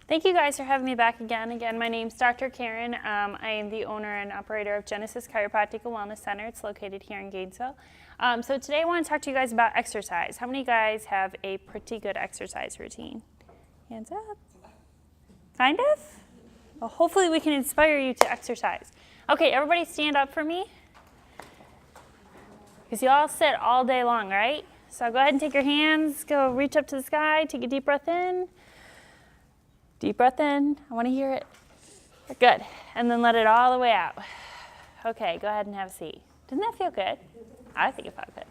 Thank you guys for having me back again. Again, my name's Dr. Karen. I am the owner and operator of Genesis Chiropractic and Wellness Center. It's located here in Gainesville. So today I want to talk to you guys about exercise. How many guys have a pretty good exercise routine? Hands up. Kind of? Well, hopefully we can inspire you to exercise. Okay, everybody stand up for me. Because you all sit all day long, right? So go ahead and take your hands, go reach up to the sky, take a deep breath in. Deep breath in. I want to hear it. Good. And then let it all the way out. Okay, go ahead and have a seat. Doesn't that feel good? I think it felt good.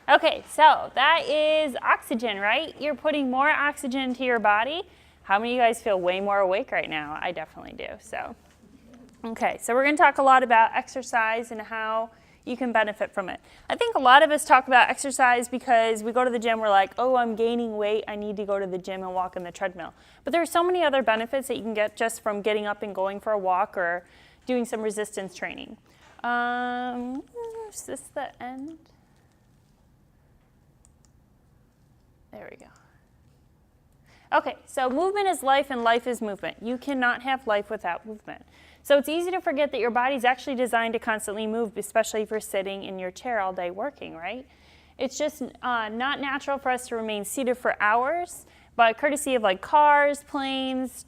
Okay, so that is oxygen, right? You're putting more oxygen into your body. How many of you guys feel way more awake right now? I definitely do. So, okay, so we're going to talk a lot about exercise and how you can benefit from it. I think a lot of us talk about exercise because we go to the gym, we're like, oh, I'm gaining weight, I need to go to the gym and walk on the treadmill. But there are so many other benefits that you can get just from getting up and going for a walk or doing some resistance training. Is this the end? There we go. Okay, so movement is life and life is movement. You cannot have life without movement. So it's easy to forget that your body's actually designed to constantly move, especially if you're sitting in your chair all day working, right? It's just not natural for us to remain seated for hours, but courtesy of like cars, planes,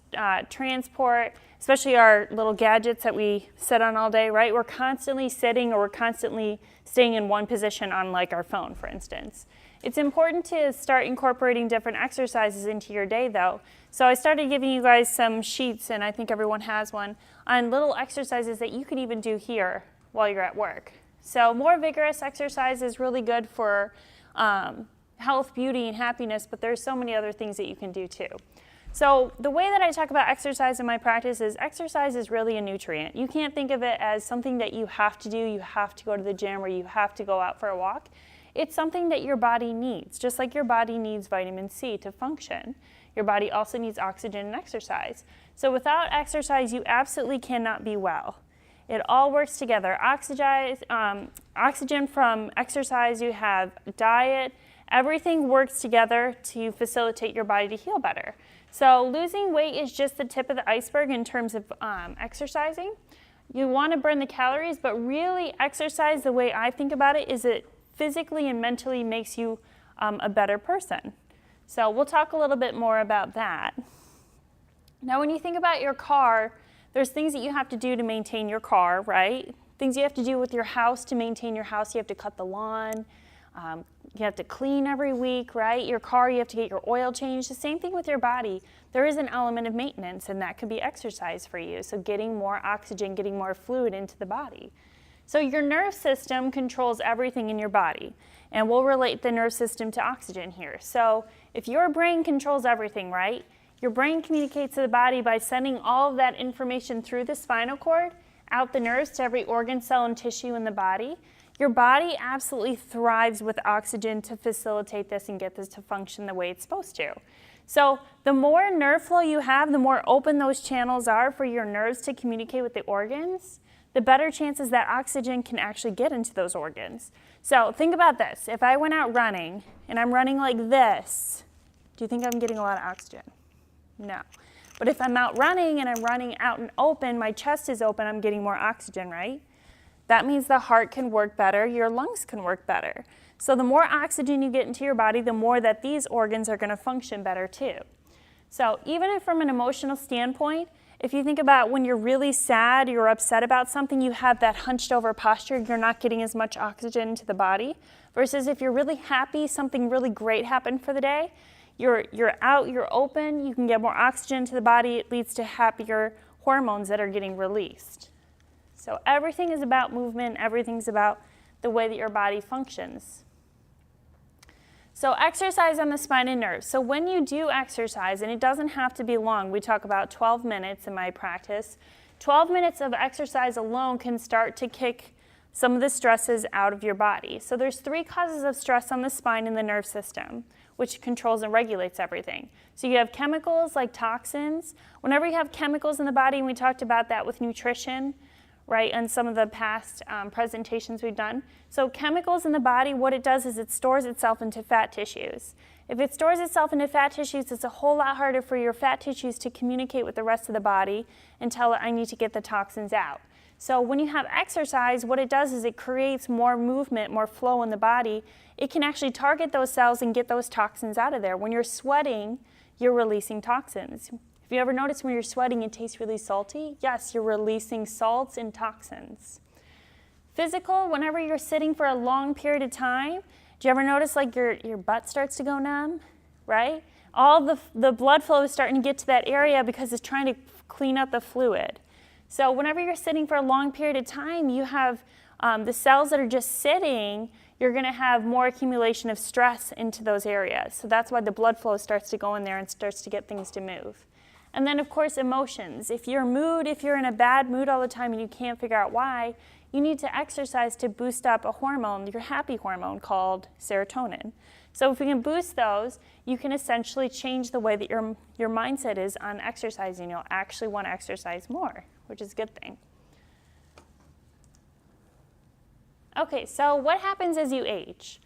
transport, especially our little gadgets that we sit on all day, right? We're constantly sitting or we're constantly staying in one position on like our phone, for instance. It's important to start incorporating different exercises into your day though. So I started giving you guys some sheets, and I think everyone has one, on little exercises that you could even do here while you're at work. So more vigorous exercise is really good for health, beauty, and happiness, but there's so many other things that you can do too. So the way that I talk about exercise in my practice is exercise is really a nutrient. You can't think of it as something that you have to do, you have to go to the gym, or you have to go out for a walk. It's something that your body needs, just like your body needs vitamin C to function. Your body also needs oxygen and exercise. So without exercise, you absolutely cannot be well. It all works together. Oxygen from exercise, you have diet, everything works together to facilitate your body to heal better. So losing weight is just the tip of the iceberg in terms of exercising. You want to burn the calories, but really exercise, the way I think about it, is it physically and mentally makes you a better person. So we'll talk a little bit more about that. Now when you think about your car, there's things that you have to do to maintain your car, right? Things you have to do with your house to maintain your house. You have to cut the lawn, you have to clean every week, right? Your car, you have to get your oil changed. The same thing with your body. There is an element of maintenance, and that could be exercise for you. So getting more oxygen, getting more fluid into the body. So your nerve system controls everything in your body, and we'll relate the nerve system to oxygen here. So if your brain controls everything, right? Your brain communicates to the body by sending all of that information through the spinal cord, out the nerves to every organ, cell, and tissue in the body. Your body absolutely thrives with oxygen to facilitate this and get this to function the way it's supposed to. So the more nerve flow you have, the more open those channels are for your nerves to communicate with the organs, the better chances that oxygen can actually get into those organs. So think about this. If I went out running and I'm running like this, do you think I'm getting a lot of oxygen? No. But if I'm out running and I'm running out and open, my chest is open, I'm getting more oxygen, right? That means the heart can work better, your lungs can work better. So the more oxygen you get into your body, the more that these organs are going to function better too. So even if from an emotional standpoint, if you think about when you're really sad, you're upset about something, you have that hunched over posture, you're not getting as much oxygen into the body. Versus if you're really happy, something really great happened for the day, you're out, you're open, you can get more oxygen to the body, it leads to happier hormones that are getting released. So everything is about movement, everything's about the way that your body functions. So exercise on the spine and nerves. So when you do exercise, and it doesn't have to be long, we talk about 12 minutes in my practice, 12 minutes of exercise alone can start to kick some of the stresses out of your body. So there's 3 causes of stress on the spine and the nerve system, which controls and regulates everything. So you have chemicals like toxins. Whenever you have chemicals in the body, and we talked about that with nutrition, right, and some of the past presentations we've done. So chemicals in the body, what it does is it stores itself into fat tissues. If it stores itself into fat tissues, it's a whole lot harder for your fat tissues to communicate with the rest of the body and tell it, I need to get the toxins out. So when you have exercise, what it does is it creates more movement, more flow in the body. It can actually target those cells and get those toxins out of there. When you're sweating, you're releasing toxins. If you ever notice when you're sweating, it tastes really salty, yes, you're releasing salts and toxins. Physical, whenever you're sitting for a long period of time, do you ever notice like your butt starts to go numb, right? All the blood flow is starting to get to that area because it's trying to clean out the fluid. So whenever you're sitting for a long period of time, you have the cells that are just sitting, you're going to have more accumulation of stress into those areas. So that's why the blood flow starts to go in there and starts to get things to move. And then, of course, emotions. If you're in a bad mood all the time and you can't figure out why, you need to exercise to boost up a hormone, your happy hormone called serotonin. So if we can boost those, you can essentially change the way that your mindset is on exercising. You'll actually want to exercise more, which is a good thing. Okay, so what happens as you age?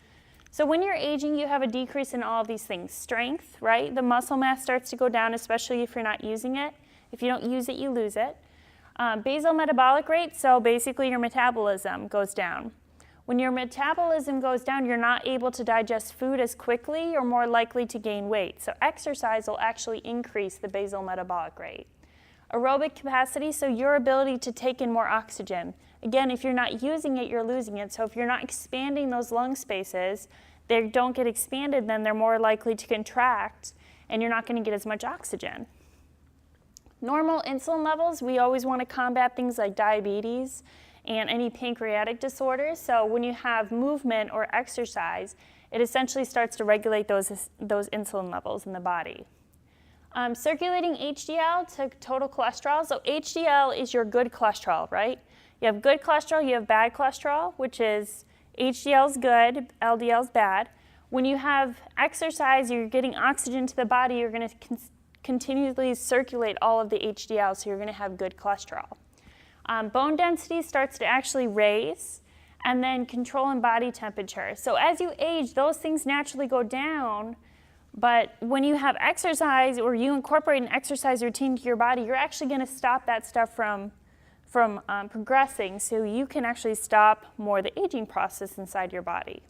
So when you're aging, you have a decrease in all of these things. Strength, right? The muscle mass starts to go down, especially if you're not using it. If you don't use it, you lose it. Basal metabolic rate, so basically your metabolism goes down. When your metabolism goes down, you're not able to digest food as quickly. You're more likely to gain weight. So exercise will actually increase the basal metabolic rate. Aerobic capacity, so your ability to take in more oxygen. Again, if you're not using it, you're losing it. So if you're not expanding those lung spaces, they don't get expanded, then they're more likely to contract, and you're not going to get as much oxygen. Normal insulin levels, we always want to combat things like diabetes and any pancreatic disorders. So when you have movement or exercise, it essentially starts to regulate those insulin levels in the body. Circulating HDL to total cholesterol. So HDL is your good cholesterol, right? You have good cholesterol, you have bad cholesterol, which is HDL is good, LDL is bad. When you have exercise, you're getting oxygen to the body, you're going to continually circulate all of the HDL, so you're going to have good cholesterol. Bone density starts to actually raise, and then control in body temperature. So as you age, those things naturally go down, but when you have exercise or you incorporate an exercise routine to your body, you're actually going to stop that stuff from progressing, so you can actually stop more the aging process inside your body.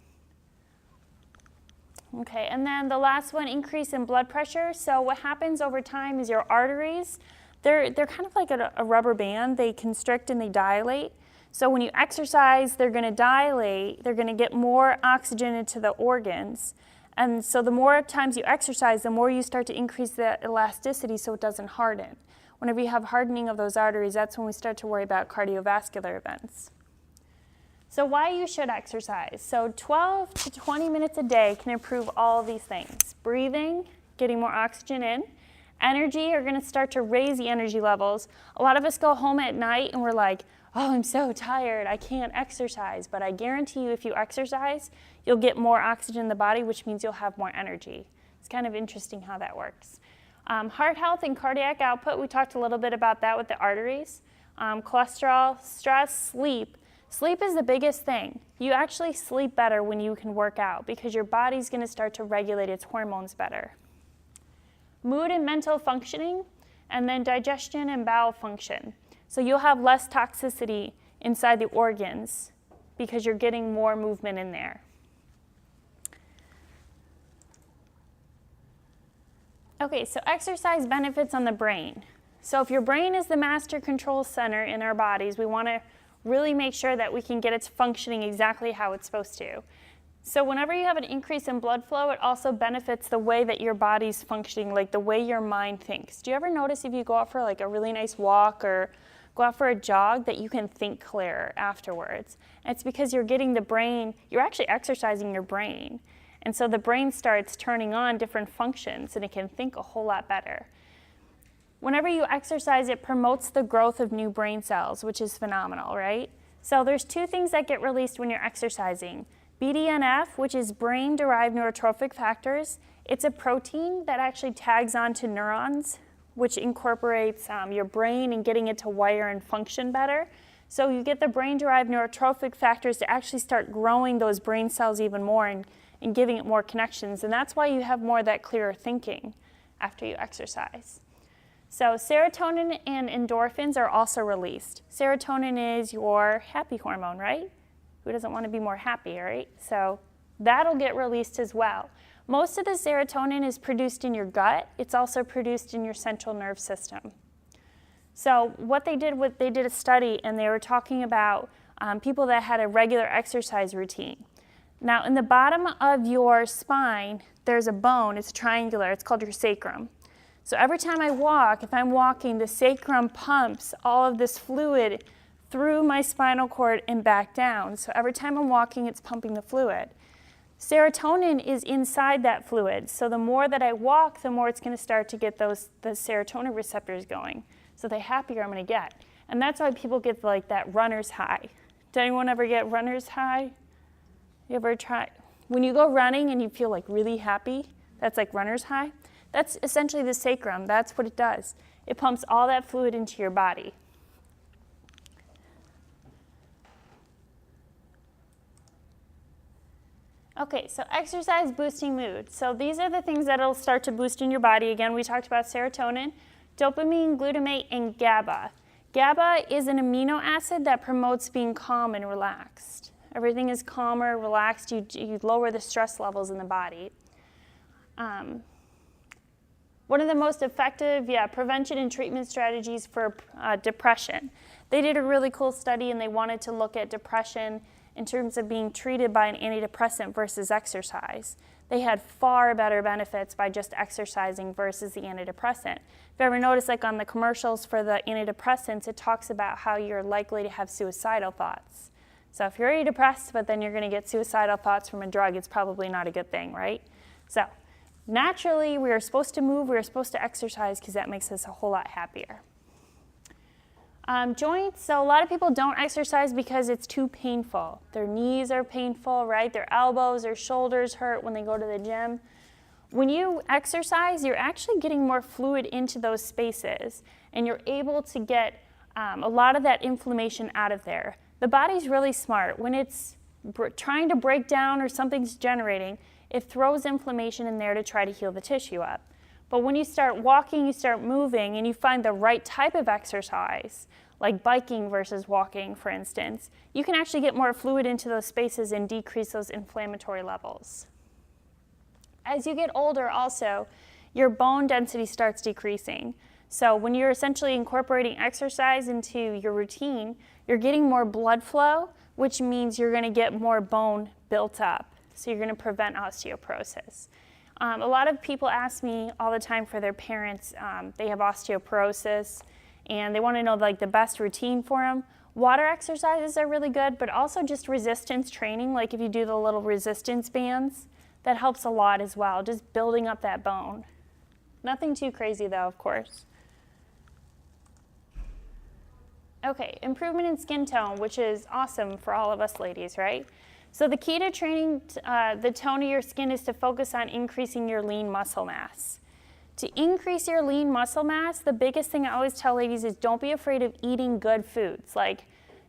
Okay, and then the last one, increase in blood pressure. So what happens over time is your arteries, they're kind of like a rubber band. They constrict and they dilate. So when you exercise, they're going to dilate. They're going to get more oxygen into the organs. And so the more times you exercise, the more you start to increase the elasticity so it doesn't harden. Whenever you have hardening of those arteries, that's when we start to worry about cardiovascular events. So why you should exercise. So 12 to 20 minutes a day can improve all of these things. Breathing, getting more oxygen in. Energy, you're going to start to raise the energy levels. A lot of us go home at night and we're like, oh, I'm so tired, I can't exercise. But I guarantee you if you exercise, you'll get more oxygen in the body, which means you'll have more energy. It's kind of interesting how that works. Heart health and cardiac output, we talked a little bit about that with the arteries. Cholesterol, stress, sleep. Sleep is the biggest thing. You actually sleep better when you can work out because your body's going to start to regulate its hormones better. Mood and mental functioning, and then digestion and bowel function. So you'll have less toxicity inside the organs because you're getting more movement in there. Okay, so exercise benefits on the brain. So if your brain is the master control center in our bodies, we want to really make sure that we can get it functioning exactly how it's supposed to. So whenever you have an increase in blood flow, it also benefits the way that your body's functioning, like the way your mind thinks. Do you ever notice if you go out for like a really nice walk or go out for a jog that you can think clearer afterwards? And it's because you're getting the brain, you're actually exercising your brain. And so the brain starts turning on different functions and it can think a whole lot better. Whenever you exercise, it promotes the growth of new brain cells, which is phenomenal, right? So there's two things that get released when you're exercising. BDNF, which is brain-derived neurotrophic factors. It's a protein that actually tags onto neurons, which incorporates your brain and getting it to wire and function better. So you get the brain-derived neurotrophic factors to actually start growing those brain cells even more and giving it more connections. And that's why you have more of that clearer thinking after you exercise. So serotonin and endorphins are also released. Serotonin is your happy hormone, right? Who doesn't want to be more happy, right? So that'll get released as well. Most of the serotonin is produced in your gut. It's also produced in your central nervous system. So what they did a study, and they were talking about people that had a regular exercise routine. Now, in the bottom of your spine, there's a bone. It's triangular. It's called your sacrum. So every time I walk, if I'm walking, the sacrum pumps all of this fluid through my spinal cord and back down. So every time I'm walking, it's pumping the fluid. Serotonin is inside that fluid. So the more that I walk, the more it's going to start to get the serotonin receptors going. So the happier I'm going to get. And that's why people get like that runner's high. Did anyone ever get runner's high? You ever try? When you go running and you feel like really happy, that's like runner's high. That's essentially the sacrum. That's what it does. It pumps all that fluid into your body. Okay, so exercise boosting mood. So these are the things that'll start to boost in your body. Again, we talked about serotonin, dopamine, glutamate, and GABA. GABA is an amino acid that promotes being calm and relaxed. Everything is calmer, relaxed. You lower the stress levels in the body. One of the most effective prevention and treatment strategies for depression. They did a really cool study, and they wanted to look at depression in terms of being treated by an antidepressant versus exercise. They had far better benefits by just exercising versus the antidepressant. If you ever notice, like on the commercials for the antidepressants, it talks about how you're likely to have suicidal thoughts. So if you're already depressed, but then you're going to get suicidal thoughts from a drug, it's probably not a good thing, right? So naturally, we are supposed to move, we are supposed to exercise because that makes us a whole lot happier. Joints, so a lot of people don't exercise because it's too painful. Their knees are painful, right? Their elbows or shoulders hurt when they go to the gym. When you exercise, you're actually getting more fluid into those spaces, and you're able to get a lot of that inflammation out of there. The body's really smart. When it's trying to break down or something's generating, it throws inflammation in there to try to heal the tissue up. But when you start walking, you start moving, and you find the right type of exercise, like biking versus walking, for instance, you can actually get more fluid into those spaces and decrease those inflammatory levels. As you get older also, your bone density starts decreasing. So when you're essentially incorporating exercise into your routine, you're getting more blood flow, which means you're going to get more bone built up. So you're going to prevent osteoporosis. A lot of people ask me all the time for their parents, they have osteoporosis, and they want to know like the best routine for them. Water exercises are really good, but also just resistance training, like if you do the little resistance bands, that helps a lot as well, just building up that bone. Nothing too crazy though, of course. Okay, improvement in skin tone, which is awesome for all of us ladies, right? So the key to training the tone of your skin is to focus on increasing your lean muscle mass. To increase your lean muscle mass, the biggest thing I always tell ladies is don't be afraid of eating good foods. Like,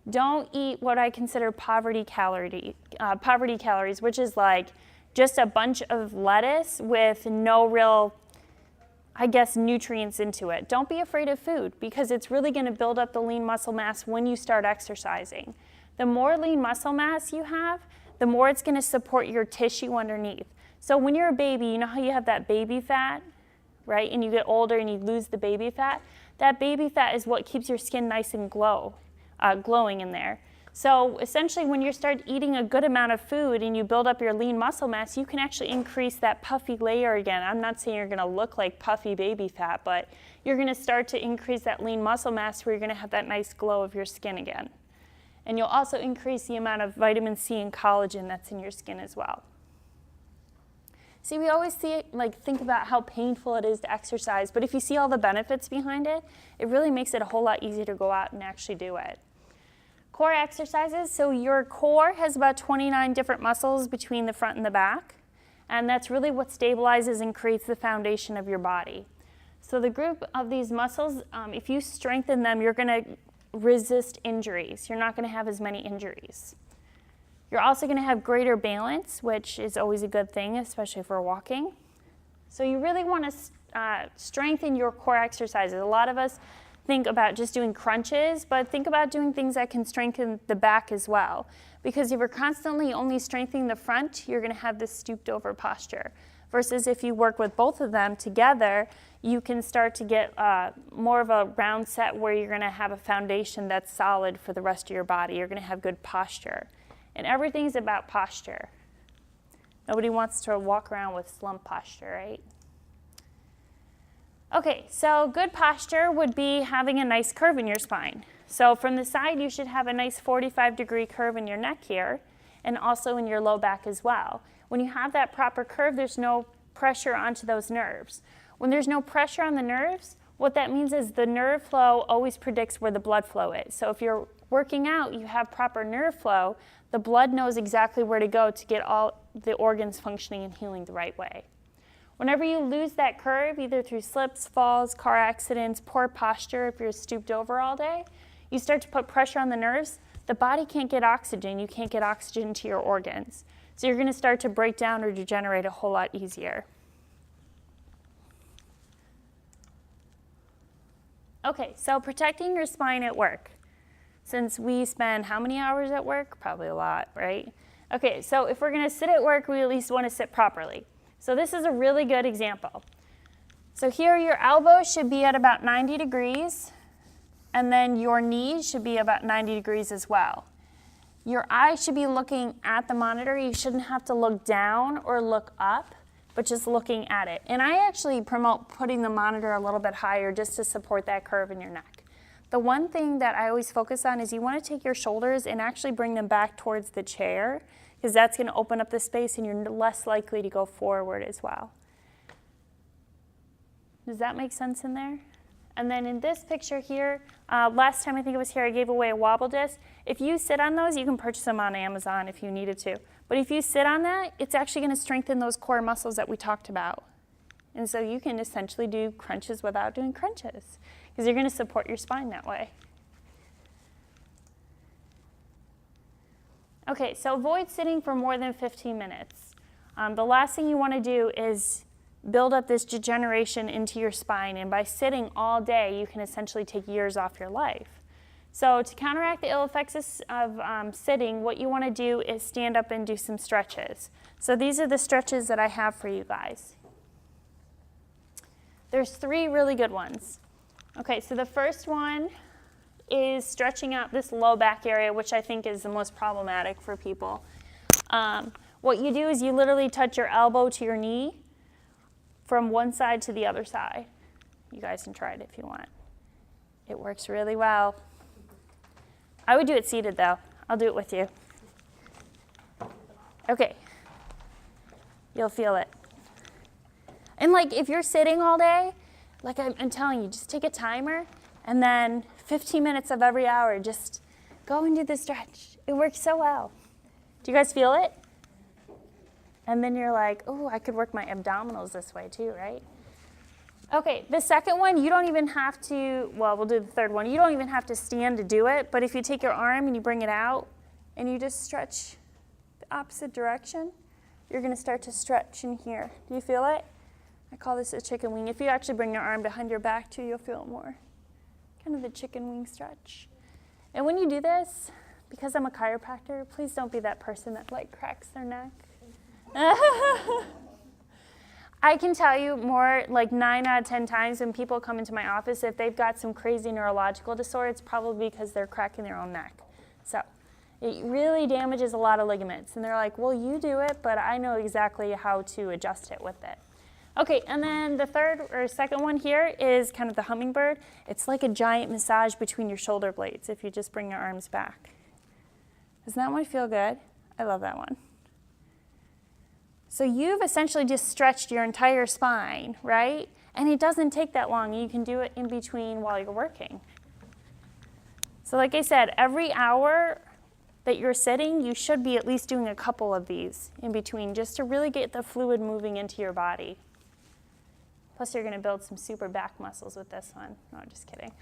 don't eat what I consider poverty calories, which is like just a bunch of lettuce with no real, I guess, nutrients into it. Don't be afraid of food because it's really going to build up the lean muscle mass when you start exercising. The more lean muscle mass you have, the more it's going to support your tissue underneath. So when you're a baby, you know how you have that baby fat, right? And you get older and you lose the baby fat. That baby fat is what keeps your skin nice and glowing in there. So essentially when you start eating a good amount of food and you build up your lean muscle mass, you can actually increase that puffy layer again. I'm not saying you're going to look like puffy baby fat, but you're going to start to increase that lean muscle mass where you're going to have that nice glow of your skin again. And you'll also increase the amount of vitamin C and collagen that's in your skin as well. See, we always think about how painful it is to exercise, but if you see all the benefits behind it, it really makes it a whole lot easier to go out and actually do it. Core exercises, so your core has about 29 different muscles between the front and the back, and that's really what stabilizes and creates the foundation of your body. So the group of these muscles, if you strengthen them, you're going to resist injuries. You're not going to have as many injuries. You're also going to have greater balance, which is always a good thing, especially for walking. So you really want to strengthen your core exercises. A lot of us think about just doing crunches, but think about doing things that can strengthen the back as well. Because if you're constantly only strengthening the front, you're going to have this stooped over posture. Versus if you work with both of them together, you can start to get more of a round set where you're going to have a foundation that's solid for the rest of your body. You're going to have good posture. And everything's about posture. Nobody wants to walk around with slump posture, right? Okay, so good posture would be having a nice curve in your spine. So from the side, you should have a nice 45-degree curve in your neck here, and also in your low back as well. When you have that proper curve, there's no pressure onto those nerves. When there's no pressure on the nerves, what that means is the nerve flow always predicts where the blood flow is. So if you're working out, you have proper nerve flow, the blood knows exactly where to go to get all the organs functioning and healing the right way. Whenever you lose that curve, either through slips, falls, car accidents, poor posture, if you're stooped over all day, you start to put pressure on the nerves, the body can't get oxygen. You can't get oxygen to your organs. So you're going to start to break down or degenerate a whole lot easier. Okay, so protecting your spine at work. Since we spend how many hours at work? Probably a lot, right? Okay, so if we're going to sit at work, we at least want to sit properly. So this is a really good example. So here your elbow should be at about 90 degrees, and then your knees should be about 90 degrees as well. Your eyes should be looking at the monitor. You shouldn't have to look down or look up, but just looking at it. And I actually promote putting the monitor a little bit higher just to support that curve in your neck. The one thing that I always focus on is you want to take your shoulders and actually bring them back towards the chair, because that's going to open up the space and you're less likely to go forward as well. Does that make sense in there? And then in this picture here, last time I think it was here, I gave away a wobble disc. If you sit on those, you can purchase them on Amazon if you needed to. But if you sit on that, it's actually going to strengthen those core muscles that we talked about. And so you can essentially do crunches without doing crunches, because you're going to support your spine that way. Okay, so avoid sitting for more than 15 minutes. The last thing you want to do is build up this degeneration into your spine, and by sitting all day, you can essentially take years off your life. So to counteract the ill effects of sitting, what you want to do is stand up and do some stretches. So these are the stretches that I have for you guys. There's 3 really good ones. Okay, so the first one is stretching out this low back area, which I think is the most problematic for people. What you do is you literally touch your elbow to your knee from one side to the other side. You guys can try it if you want. It works really well. I would do it seated though. I'll do it with you. Okay. You'll feel it. And like if you're sitting all day, like I'm telling you, just take a timer and then 15 minutes of every hour, just go and do the stretch. It works so well. Do you guys feel it? And then you're like, oh, I could work my abdominals this way too, right? Okay, the second one, you don't even have to, well, we'll do the third one. You don't even have to stand to do it, but if you take your arm and you bring it out and you just stretch the opposite direction, you're going to start to stretch in here. Do you feel it? I call this a chicken wing. If you actually bring your arm behind your back too, you'll feel it more. Kind of the chicken wing stretch. And when you do this, because I'm a chiropractor, please don't be that person that like cracks their neck. I can tell you more, like 9 out of 10 times when people come into my office, if they've got some crazy neurological disorder, it's probably because they're cracking their own neck. So it really damages a lot of ligaments. And they're like, well, you do it, but I know exactly how to adjust it with it. Okay, and then the third or second one here is kind of the hummingbird. It's like a giant massage between your shoulder blades if you just bring your arms back. Doesn't that one feel good? I love that one. So you've essentially just stretched your entire spine, right? And it doesn't take that long. You can do it in between while you're working. So like I said, every hour that you're sitting, you should be at least doing a couple of these in between just to really get the fluid moving into your body. Plus you're going to build some super back muscles with this one. No, I'm just kidding.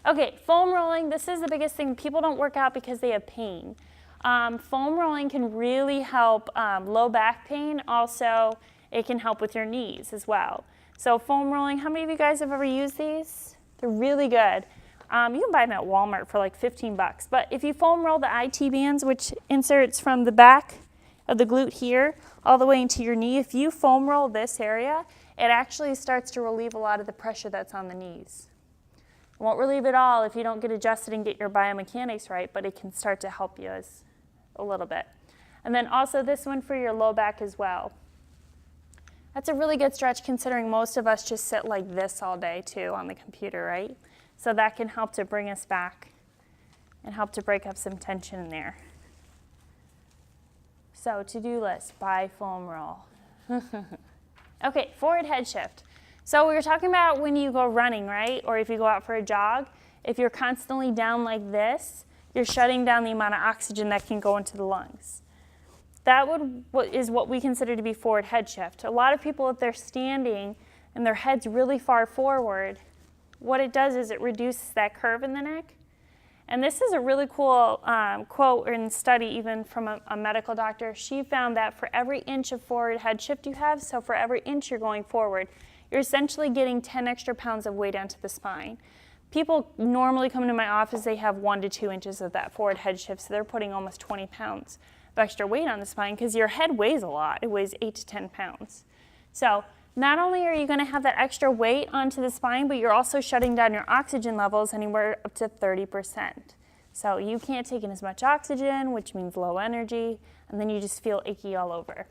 Okay, foam rolling, this is the biggest thing. People don't work out because they have pain. Foam rolling can really help low back pain. Also, it can help with your knees as well. So foam rolling, how many of you guys have ever used these? They're really good. You can buy them at Walmart for like 15 bucks. But if you foam roll the IT bands, which inserts from the back of the glute here all the way into your knee, if you foam roll this area, it actually starts to relieve a lot of the pressure that's on the knees. It won't relieve it all if you don't get adjusted and get your biomechanics right, but it can start to help you a little bit. And then also this one for your low back as well. That's a really good stretch considering most of us just sit like this all day too on the computer, right? So that can help to bring us back and help to break up some tension in there. So to-do list, buy foam roll. Okay, forward head shift. So we were talking about when you go running, right? Or if you go out for a jog, if you're constantly down like this, you're shutting down the amount of oxygen that can go into the lungs. That is what we consider to be forward head shift. A lot of people, if they're standing and their head's really far forward, what it does is it reduces that curve in the neck. And this is a really cool quote and study even from a medical doctor. She found that for every inch of forward head shift you have, so for every inch you're going forward, you're essentially getting 10 extra pounds of weight onto the spine. People normally come into my office, they have 1 to 2 inches of that forward head shift, so they're putting almost 20 pounds of extra weight on the spine because your head weighs a lot. It weighs 8 to 10 pounds. So not only are you going to have that extra weight onto the spine, but you're also shutting down your oxygen levels anywhere up to 30%. So you can't take in as much oxygen, which means low energy, and then you just feel achy all over.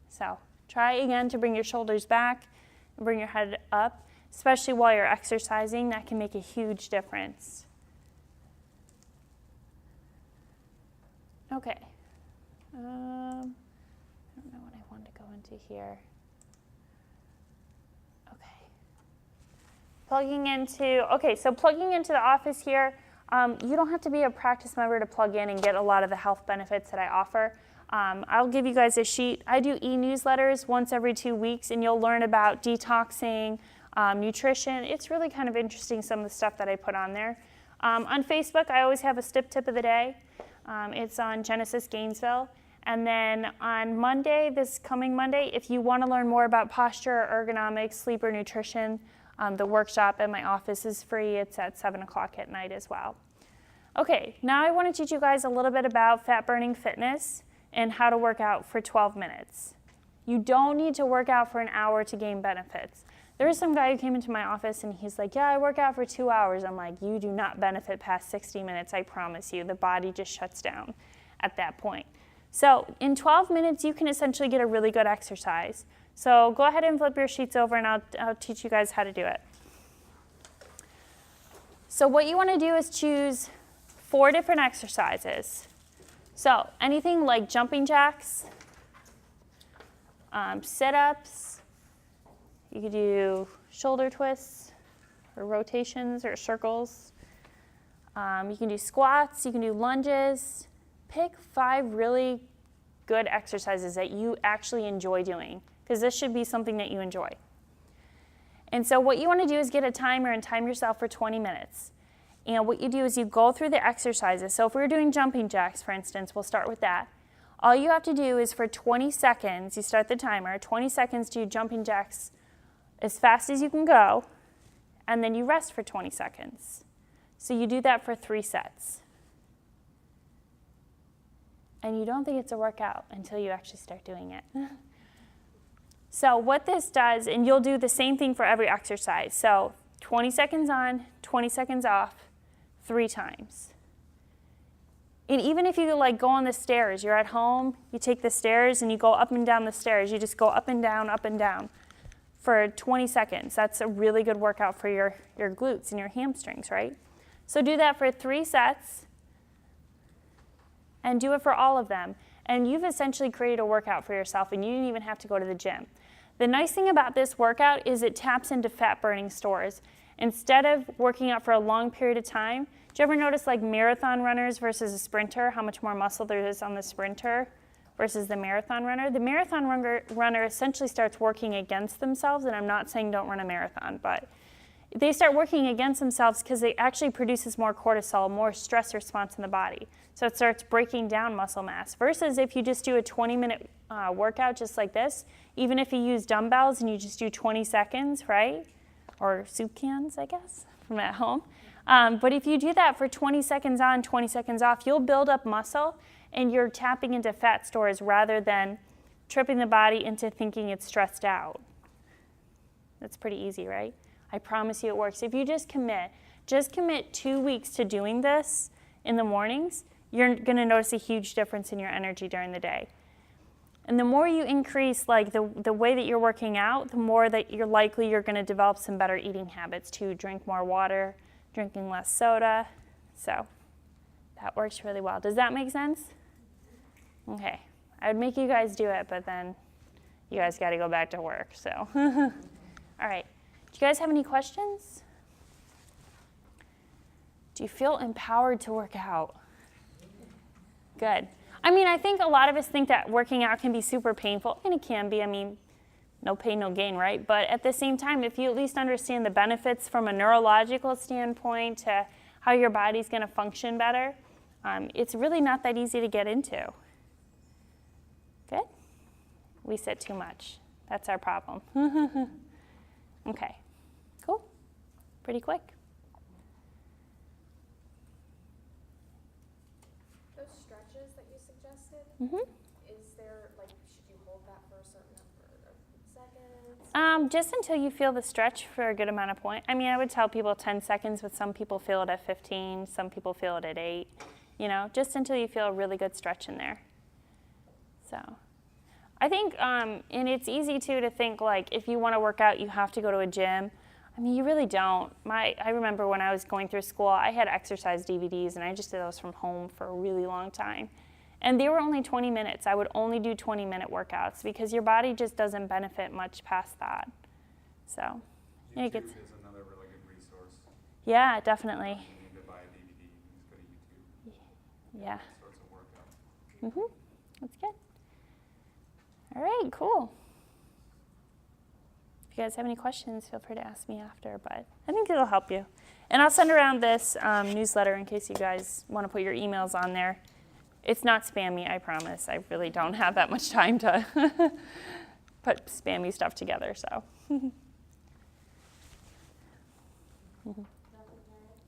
So try again to bring your shoulders back and bring your head up, especially while you're exercising. That can make a huge difference. Okay. I don't know what I want to go into here. Plugging into the office here, you don't have to be a practice member to plug in and get a lot of the health benefits that I offer. I'll give you guys a sheet. I do e-newsletters once every 2 weeks, and you'll learn about detoxing, nutrition. It's really kind of interesting, some of the stuff that I put on there. On Facebook, I always have a Stipp tip of the day. It's on Genesis Gainesville. And then on Monday, this coming Monday, if you want to learn more about posture, ergonomics, sleep, or nutrition, the workshop at my office is free. It's at 7 o'clock at night as well. Okay, now I want to teach you guys a little bit about fat-burning fitness and how to work out for 12 minutes. You don't need to work out for an hour to gain benefits. There was some guy who came into my office and he's like, yeah, I work out for 2 hours. I'm like, you do not benefit past 60 minutes, I promise you. The body just shuts down at that point. So in 12 minutes, you can essentially get a really good exercise. So go ahead and flip your sheets over and I'll teach you guys how to do it. So what you want to do is choose 4 different exercises. So anything like jumping jacks, sit-ups, you could do shoulder twists or rotations or circles. You can do squats, you can do lunges. Pick 5 really good exercises that you actually enjoy doing, because this should be something that you enjoy. And so what you want to do is get a timer and time yourself for 20 minutes. And what you do is you go through the exercises. So if we're doing jumping jacks, for instance, we'll start with that. All you have to do is for 20 seconds, you start the timer, 20 seconds to do jumping jacks as fast as you can go, and then you rest for 20 seconds. So you do that for 3 sets. And you don't think it's a workout until you actually start doing it. So what this does, and you'll do the same thing for every exercise. So 20 seconds on, 20 seconds off, 3 times. And even if you go on the stairs, you're at home, you take the stairs and you go up and down the stairs. You just go up and down for 20 seconds. That's a really good workout for your glutes and your hamstrings, right? So do that for 3 sets. And do it for all of them. And you've essentially created a workout for yourself, and you didn't even have to go to the gym. The nice thing about this workout is it taps into fat-burning stores. Instead of working out for a long period of time, do you ever notice like marathon runners versus a sprinter, how much more muscle there is on the sprinter versus the marathon runner? The marathon runner essentially starts working against themselves, and I'm not saying don't run a marathon, but they start working against themselves because it actually produces more cortisol, more stress response in the body. So it starts breaking down muscle mass. Versus if you just do a 20-minute workout just like this, even if you use dumbbells and you just do 20 seconds, right? Or soup cans, I guess, from at home. But if you do that for 20 seconds on, 20 seconds off, you'll build up muscle and you're tapping into fat stores rather than tripping the body into thinking it's stressed out. That's pretty easy, right? I promise you it works. If you just commit 2 weeks to doing this in the mornings, you're going to notice a huge difference in your energy during the day. And the more you increase like the way that you're working out, the more that you're going to develop some better eating habits too. Drink more water, drinking less soda. So that works really well. Does that make sense? Okay. I would make you guys do it, but then you guys got to go back to work. So, all right. Do you guys have any questions? Do you feel empowered to work out? Good. I mean, I think a lot of us think that working out can be super painful, and it can be. I mean, no pain, no gain, right? But at the same time, if you at least understand the benefits from a neurological standpoint to how your body's going to function better, it's really not that easy to get into. Good? We sit too much. That's our problem. Okay. Cool. Pretty quick. Those stretches that you suggested, is there, like, should you hold that for a certain number of seconds? Just until you feel the stretch for a good amount of point. I mean, I would tell people 10 seconds, but some people feel it at 15, some people feel it at 8. You know, just until you feel a really good stretch in there. So, I think, and it's easy too to think like if you want to work out, you have to go to a gym. I mean, you really don't. I remember when I was going through school, I had exercise DVDs, and I just did those from home for a really long time. And they were only 20 minutes. I would only do 20-minute workouts because your body just doesn't benefit much past that. So, YouTube is another really good resource. Yeah, definitely. You need to buy a DVD, you just go to YouTube. Yeah. Sorts of workout. That's good. All right, cool. If you guys have any questions, feel free to ask me after, but I think it'll help you. And I'll send around this newsletter in case you guys want to put your emails on there. It's not spammy, I promise. I really don't have that much time to put spammy stuff together, so.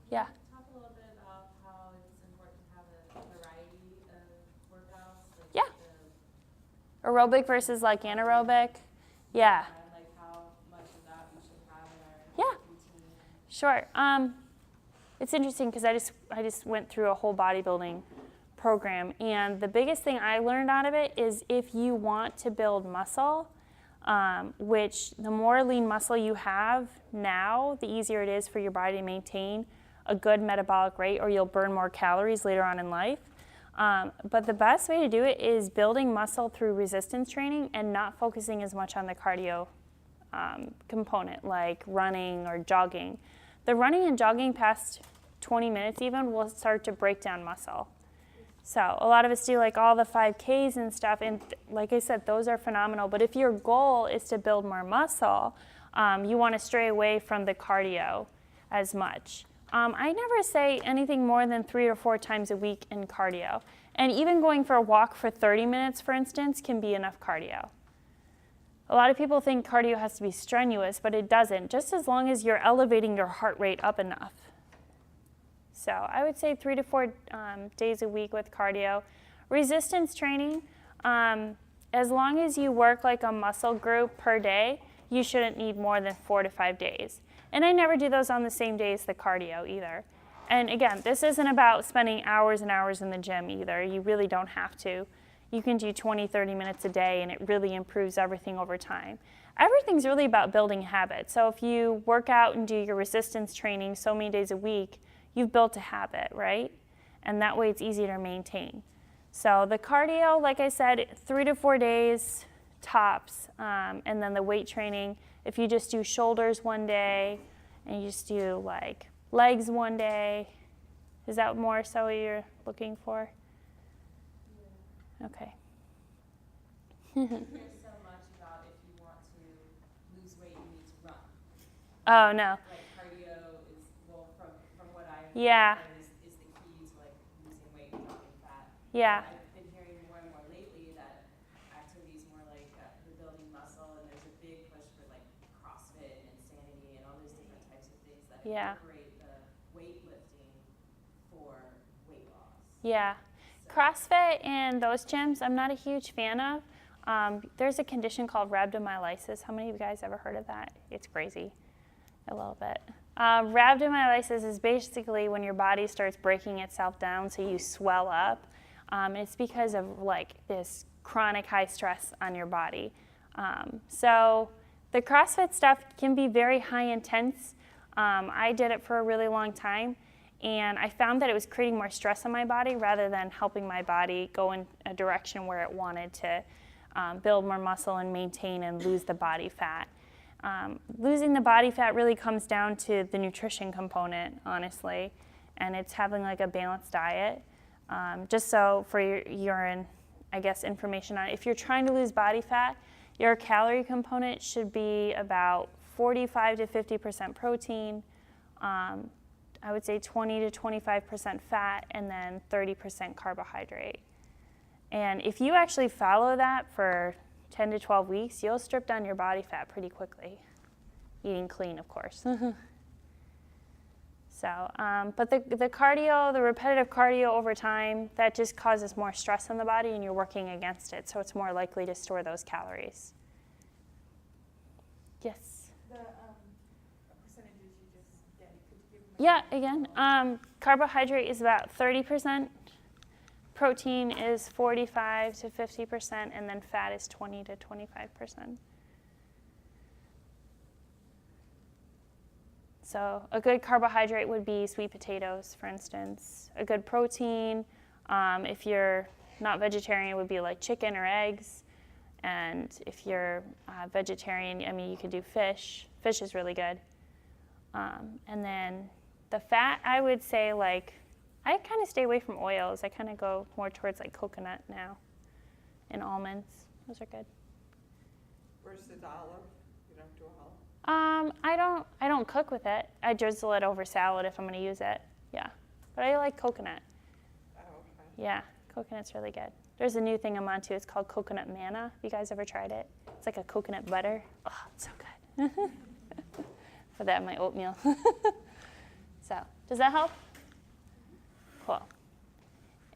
Yeah. Talk a little bit about how it's important to have a variety of workouts. Like Yeah. Aerobic versus like anaerobic. Yeah. Like how much of that we should have in our Yeah. routine. Sure. It's interesting because I just went through a whole bodybuilding program, and the biggest thing I learned out of it is if you want to build muscle, which the more lean muscle you have now, the easier it is for your body to maintain a good metabolic rate, or you'll burn more calories later on in life. But the best way to do it is building muscle through resistance training and not focusing as much on the cardio component, like running or jogging. The running and jogging past 20 minutes even will start to break down muscle. So a lot of us do like all the 5Ks and stuff, and like I said, those are phenomenal. But if your goal is to build more muscle, you want to stray away from the cardio as much. I never say anything more than 3 or 4 times a week in cardio. And even going for a walk for 30 minutes, for instance, can be enough cardio. A lot of people think cardio has to be strenuous, but it doesn't, just as long as you're elevating your heart rate up enough. So I would say 3 to 4 days a week with cardio. Resistance training, as long as you work like a muscle group per day, you shouldn't need more than 4 to 5 days. And I never do those on the same day as the cardio either. And again, this isn't about spending hours and hours in the gym either. You really don't have to. You can do 20, 30 minutes a day, and it really improves everything over time. Everything's really about building habits. So if you work out and do your resistance training so many days a week, you've built a habit, right? And that way it's easier to maintain. So the cardio, like I said, 3 to 4 days tops. And then the weight training, if you just do shoulders one day and you just do like legs one day, is that more so what you're looking for? Yeah. Okay. There's so much about if you want to lose weight, you need to run. Oh, no. Like cardio Yeah. is the key to like losing weight and dropping fat. Yeah. I've been hearing more and more lately that activities more like the building muscle, and there's a big push for like CrossFit and Insanity and all those different types of things that Yeah. incorporate the weightlifting for weight loss. Yeah. So, CrossFit and those gyms, I'm not a huge fan of. There's a condition called rhabdomyolysis. How many of you guys ever heard of that? It's crazy, a little bit. Rhabdomyolysis is basically when your body starts breaking itself down, so you swell up. It's because of like this chronic high stress on your body. So the CrossFit stuff can be very high intense. I did it for a really long time. And I found that it was creating more stress on my body rather than helping my body go in a direction where it wanted to build more muscle and maintain and lose the body fat. Losing the body fat really comes down to the nutrition component, honestly, and it's having like a balanced diet. Just so for your I guess, information on it, if you're trying to lose body fat, your calorie component should be about 45 to 50% protein. I would say 20 to 25% fat, and then 30% carbohydrate. And if you actually follow that for 10 to 12 weeks, you'll strip down your body fat pretty quickly. Eating clean, of course. So, but the cardio, the repetitive cardio over time, that just causes more stress on the body and you're working against it, so it's more likely to store those calories. Yes? The percentages you just gave, could you give me? Yeah, again, carbohydrate is about 30%, protein is 45 to 50%, and then fat is 20 to 25%. So a good carbohydrate would be sweet potatoes, for instance. A good protein, if you're not vegetarian, would be like chicken or eggs. And if you're vegetarian, I mean, you could do fish. Fish is really good. And then the fat, I would say, like, I kind of stay away from oils. I kind of go more towards like coconut now and almonds. Those are good. Versus olive, you don't do olive? I don't cook with it. I drizzle it over salad if I'm going to use it. Yeah. But I like coconut. Oh, okay. Yeah, coconut's really good. There's a new thing I'm onto. It's called coconut manna. Have you guys ever tried it? It's like a coconut butter. Oh, it's so good. Put that in my oatmeal. So, does that help? Cool.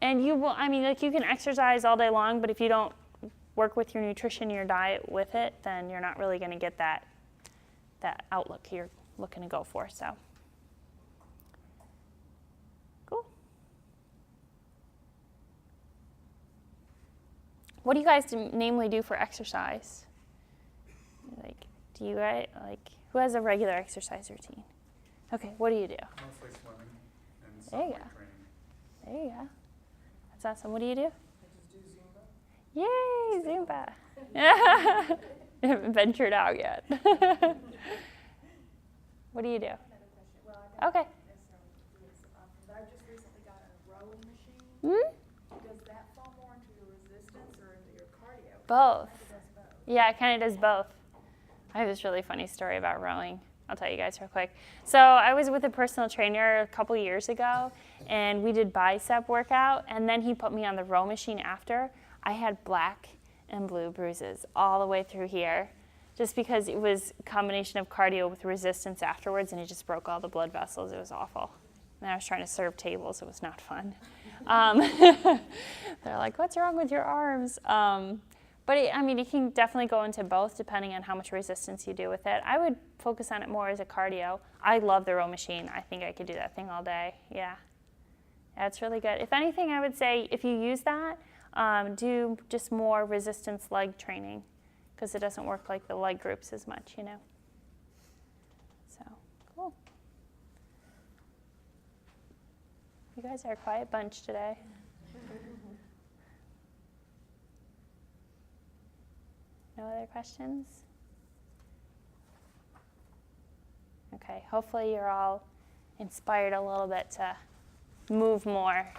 And you will, I mean, like you can exercise all day long, but if you don't work with your nutrition and your diet with it, then you're not really going to get that outlook you're looking to go for. So, cool. What do you guys namely do for exercise? Like, do you guys, like, who has a regular exercise routine? Okay, what do you do? Mostly swimming and some There you weight go. training. There you go. That's awesome. What do you do? I just do Zumba. Yay, Zumba. I haven't ventured out yet. What do you do? Another question. Well, I don't Okay. necessarily do it so often, but I've just recently got a rowing machine. Hmm? Does that fall more into your resistance or into your cardio? Both. It does both. Yeah, it kind of does both. I have this really funny story about rowing. I'll tell you guys real quick. So I was with a personal trainer a couple years ago, and we did bicep workout, and then he put me on the row machine after. I had black and blue bruises all the way through here, just because it was a combination of cardio with resistance afterwards, and it just broke all the blood vessels. It was awful. And I was trying to serve tables. It was not fun. They're like, what's wrong with your arms? But I mean, it can definitely go into both depending on how much resistance you do with it. I would focus on it more as a cardio. I love the row machine. I think I could do that thing all day. Yeah. It's really good. If anything, I would say if you use that, do just more resistance leg training because it doesn't work like the leg groups as much, you know. So, cool. You guys are a quiet bunch today. No other questions? Okay, hopefully you're all inspired a little bit to move more.